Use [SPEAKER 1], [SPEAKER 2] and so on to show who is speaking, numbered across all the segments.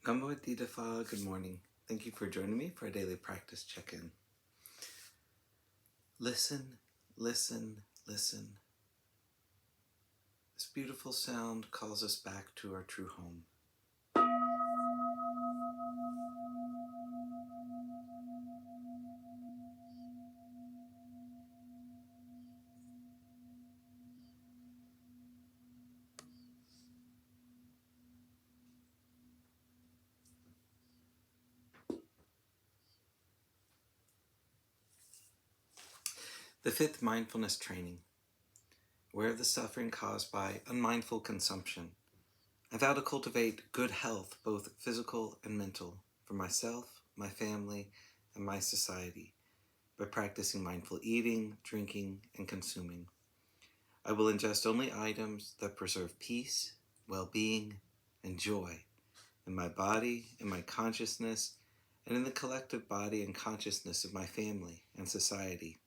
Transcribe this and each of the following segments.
[SPEAKER 1] Namo, good morning. Thank you for joining me for a daily practice check-in. Listen, listen, listen. This beautiful sound calls us back to our true home. The fifth mindfulness training. Aware of the suffering caused by unmindful consumption. I vow to cultivate good health, both physical and mental, for myself, my family, and my society, by practicing mindful eating, drinking, and consuming. I will ingest only items that preserve peace, well-being, and joy in my body, in my consciousness, and in the collective body and consciousness of my family and society.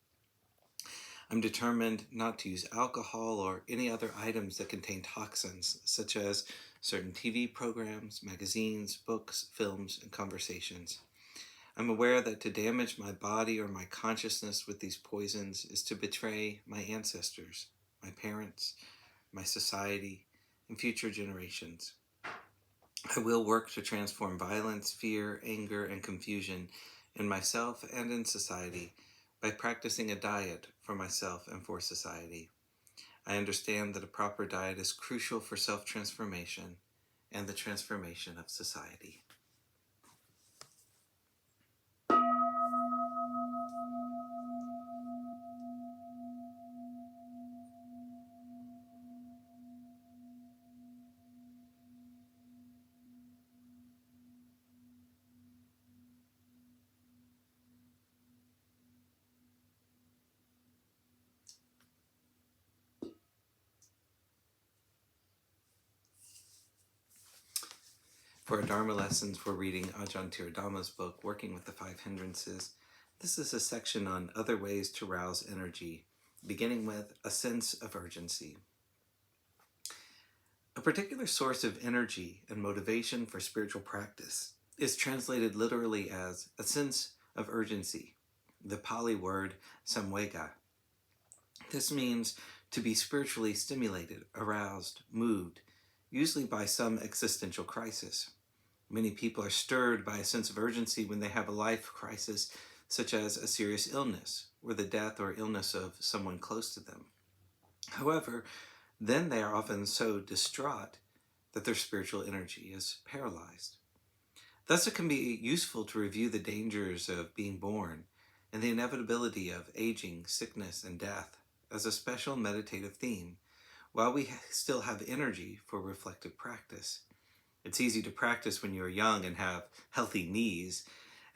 [SPEAKER 1] I'm determined not to use alcohol or any other items that contain toxins, such as certain TV programs, magazines, books, films, and conversations. I'm aware that to damage my body or my consciousness with these poisons is to betray my ancestors, my parents, my society, and future generations. I will work to transform violence, fear, anger, and confusion in myself and in society by practicing a diet for myself and for society. I understand that a proper diet is crucial for self-transformation and the transformation of society. For our Dharma lessons, we're reading Ajahn Thiradhammo's book, Working with the Five Hindrances. This is a section on other ways to rouse energy, beginning with a sense of urgency. A particular source of energy and motivation for spiritual practice is translated literally as a sense of urgency, the Pali word samvega. This means to be spiritually stimulated, aroused, moved, usually by some existential crisis. Many people are stirred by a sense of urgency when they have a life crisis, such as a serious illness or the death or illness of someone close to them. However, then they are often so distraught that their spiritual energy is paralyzed. Thus, it can be useful to review the dangers of being born and the inevitability of aging, sickness, and death as a special meditative theme, while we still have energy for reflective practice. It's easy to practice when you're young and have healthy knees.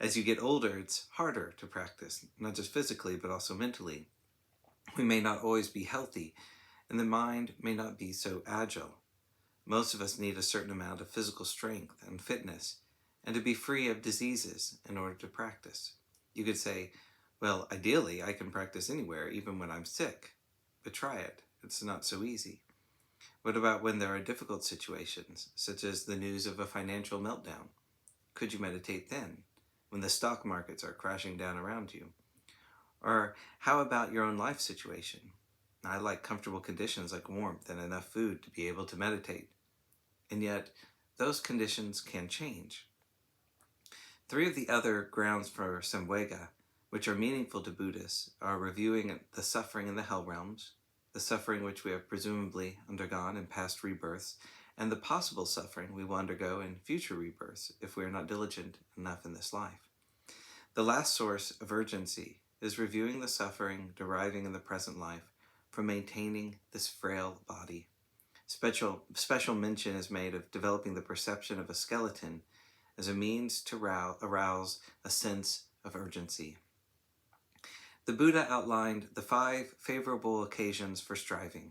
[SPEAKER 1] As you get older, it's harder to practice, not just physically, but also mentally. We may not always be healthy, and the mind may not be so agile. Most of us need a certain amount of physical strength and fitness, and to be free of diseases in order to practice. You could say, well, ideally, I can practice anywhere, even when I'm sick. But try it. It's not so easy. What about when there are difficult situations, such as the news of a financial meltdown? Could you meditate then, when the stock markets are crashing down around you? Or how about your own life situation? I like comfortable conditions like warmth and enough food to be able to meditate. And yet, those conditions can change. 3 of the other grounds for samvega, which are meaningful to Buddhists, are reviewing the suffering in the hell realms, the suffering which we have presumably undergone in past rebirths, and the possible suffering we will undergo in future rebirths if we are not diligent enough in this life. The last source of urgency is reviewing the suffering deriving in the present life from maintaining this frail body. Special mention is made of developing the perception of a skeleton as a means to arouse a sense of urgency. The Buddha outlined the 5 favorable occasions for striving.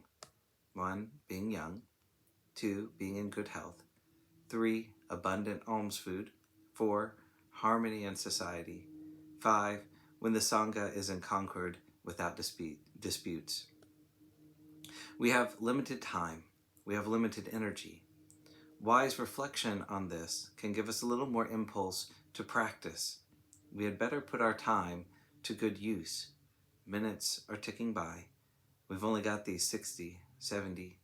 [SPEAKER 1] 1, being young. 2, being in good health. 3, abundant alms food. 4, harmony in society. 5, when the Sangha is in concord without disputes. We have limited time. We have limited energy. Wise reflection on this can give us a little more impulse to practice. We had better put our time to good use. Minutes are ticking by. We've only got these 60, 70,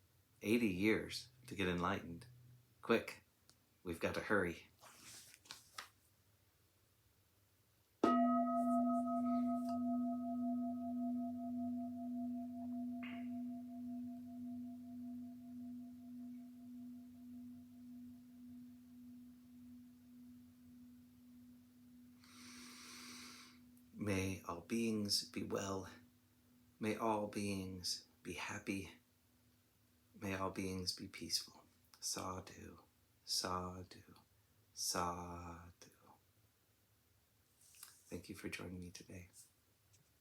[SPEAKER 1] 80 years to get enlightened. Quick, we've got to hurry. May all beings be well. May all beings be happy. May all beings be peaceful. Sadhu, sadhu, sadhu. Thank you for joining me today.